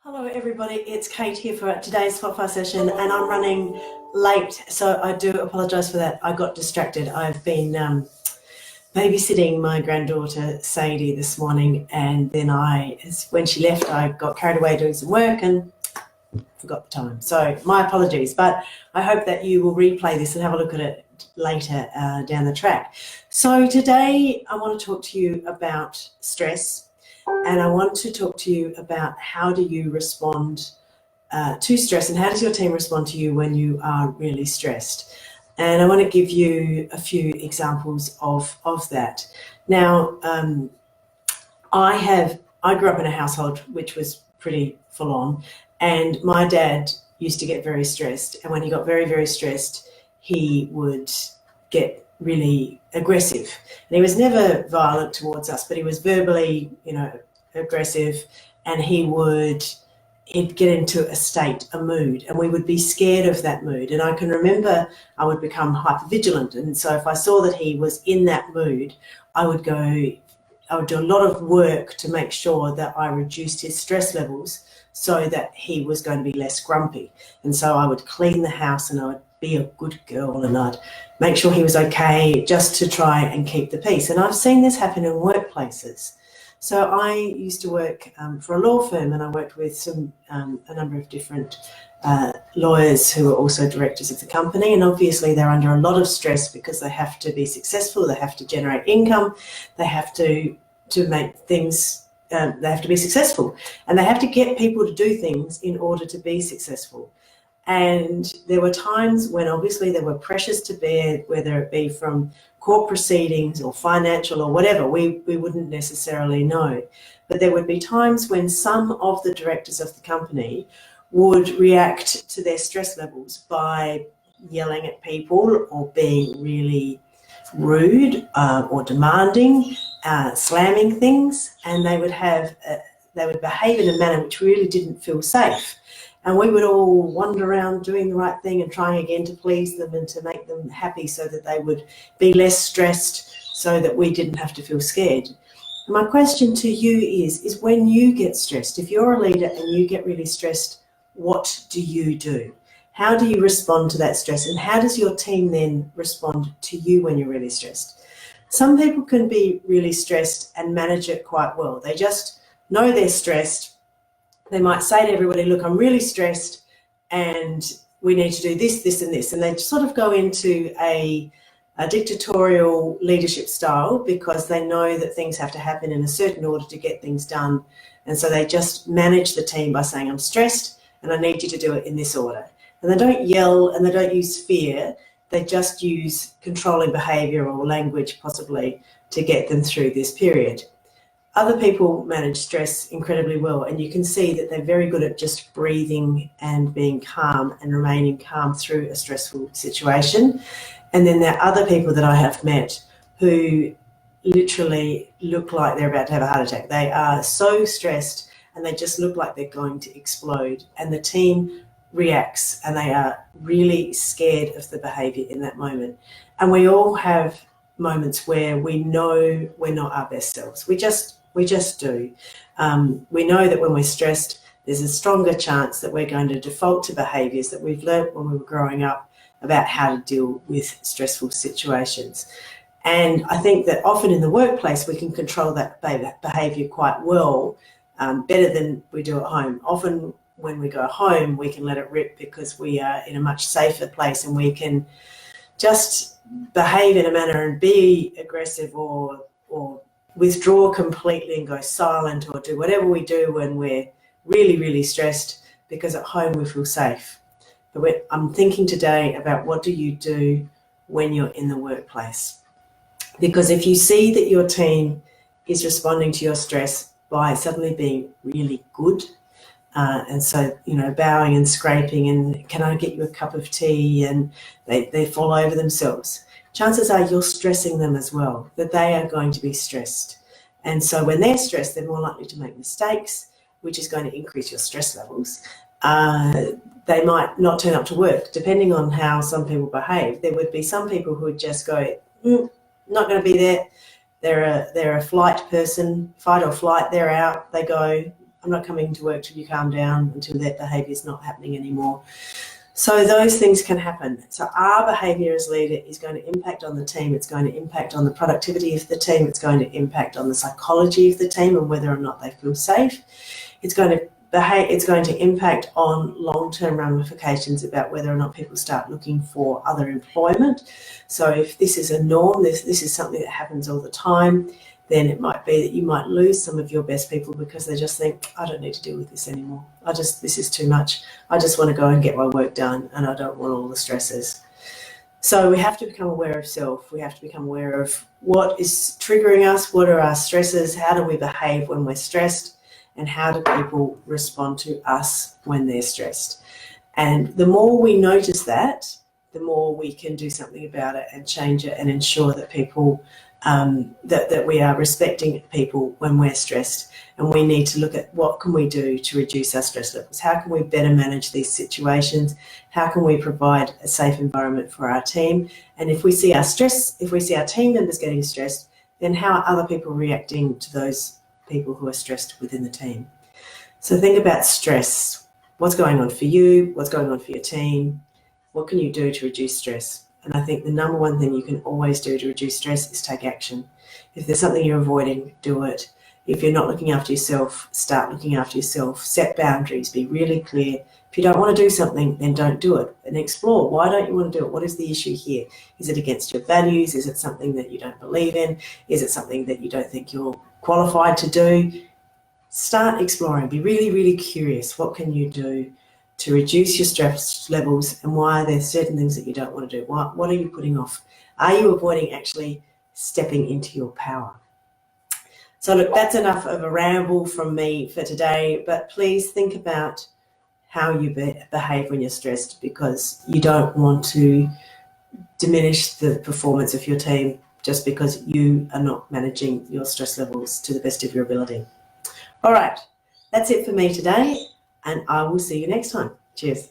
Hello everybody, it's Kate here for today's Spotify session and I'm running late, so I do apologise for that. I got distracted. I've been babysitting my granddaughter Sadie this morning, and then when she left, I got carried away doing some work and forgot the time. So my apologies, but I hope that you will replay this and have a look at it later down the track. So today I want to talk to you about stress. And I want to talk to you about how do you respond to stress, and how does your team respond to you when you are really stressed. And I want to give you a few examples of that. Now, I grew up in a household which was pretty full on, and my dad used to get very stressed. And when he got very, very stressed, he would get really aggressive. And he was never violent towards us, but he was verbally, aggressive, and he'd get into a mood, and we would be scared of that mood. And I can remember I would become hypervigilant. And so if I saw that he was in that mood, I would do a lot of work to make sure that I reduced his stress levels so that he was going to be less grumpy. And so I would clean the house and I would be a good girl and I'd make sure he was okay, just to try and keep the peace. And I've seen this happen in workplaces. So I used to work for a law firm, and I worked with a number of different lawyers who are also directors of the company. And obviously they're under a lot of stress because they have to be successful, they have to generate income, they have to make things, they have to be successful, and they have to get people to do things in order to be successful. And there were times when obviously there were pressures to bear, whether it be from court proceedings or financial or whatever, we wouldn't necessarily know. But there would be times when some of the directors of the company would react to their stress levels by yelling at people or being really rude or demanding, slamming things, and they would behave in a manner which really didn't feel safe. And we would all wander around doing the right thing and trying again to please them and to make them happy so that they would be less stressed, so that we didn't have to feel scared. And my question to you is when you get stressed, if you're a leader and you get really stressed, what do you do? How do you respond to that stress? And how does your team then respond to you when you're really stressed? Some people can be really stressed and manage it quite well. They just know they're stressed. They might say to everybody, look, I'm really stressed and we need to do this, this, and this. And they sort of go into a dictatorial leadership style because they know that things have to happen in a certain order to get things done. And so they just manage the team by saying, I'm stressed and I need you to do it in this order. And they don't yell and they don't use fear. They just use controlling behaviour or language possibly to get them through this period. Other people manage stress incredibly well, and you can see that they're very good at just breathing and being calm and remaining calm through a stressful situation. And then there are other people that I have met who literally look like they're about to have a heart attack. They are so stressed and they just look like they're going to explode, and the team reacts and they are really scared of the behaviour in that moment. And we all have moments where we know we're not our best selves. We just do. We know that when we're stressed, there's a stronger chance that we're going to default to behaviours that we've learnt when we were growing up about how to deal with stressful situations. And I think that often in the workplace, we can control that behaviour quite well, better than we do at home. Often when we go home, we can let it rip because we are in a much safer place and we can just behave in a manner and be aggressive or withdraw completely and go silent or do whatever we do when we're really, really stressed, because at home we feel safe. But I'm thinking today about what do you do when you're in the workplace? Because if you see that your team is responding to your stress by suddenly being really good, and so, bowing and scraping and can I get you a cup of tea, and they fall over themselves, chances are you're stressing them as well, that they are going to be stressed. And so when they're stressed, they're more likely to make mistakes, which is going to increase your stress levels. They might not turn up to work, depending on how some people behave. There would be some people who would just go, not going to be there. They're a flight person, fight or flight, they're out, they go. I'm not coming to work till you calm down, until that behaviour is not happening anymore. So those things can happen. So our behaviour as leader is going to impact on the team. It's going to impact on the productivity of the team. It's going to impact on the psychology of the team and whether or not they feel safe. It's going to impact on long-term ramifications about whether or not people start looking for other employment. So if this is a norm, this is something that happens all the time, then it might be that you might lose some of your best people because they just think, I don't need to deal with this anymore. This is too much. I just want to go and get my work done, and I don't want all the stresses. So we have to become aware of self. We have to become aware of what is triggering us, what are our stresses, how do we behave when we're stressed, and how do people respond to us when they're stressed. And the more we notice that, the more we can do something about it and change it and ensure that people that we are respecting people when we're stressed. And we need to look at what can we do to reduce our stress levels. How can we better manage these situations? How can we provide a safe environment for our team? And if we see our team members getting stressed, then how are other people reacting to those people who are stressed within the team? So think about stress. What's going on for you? What's going on for your team? What can you do to reduce stress? And I think the number one thing you can always do to reduce stress is take action. If there's something you're avoiding, do it. If you're not looking after yourself, start looking after yourself. Set boundaries, be really clear. If you don't want to do something, then don't do it. And explore, why don't you want to do it? What is the issue here? Is it against your values? Is it something that you don't believe in? Is it something that you don't think you're qualified to do? Start exploring. Be really, really curious. What can you do to reduce your stress levels, and why are there certain things that you don't want to do? What are you putting off? Are you avoiding actually stepping into your power? So look, that's enough of a ramble from me for today, but please think about how you behave when you're stressed, because you don't want to diminish the performance of your team just because you are not managing your stress levels to the best of your ability. All right, that's it for me today, and I will see you next time. Cheers.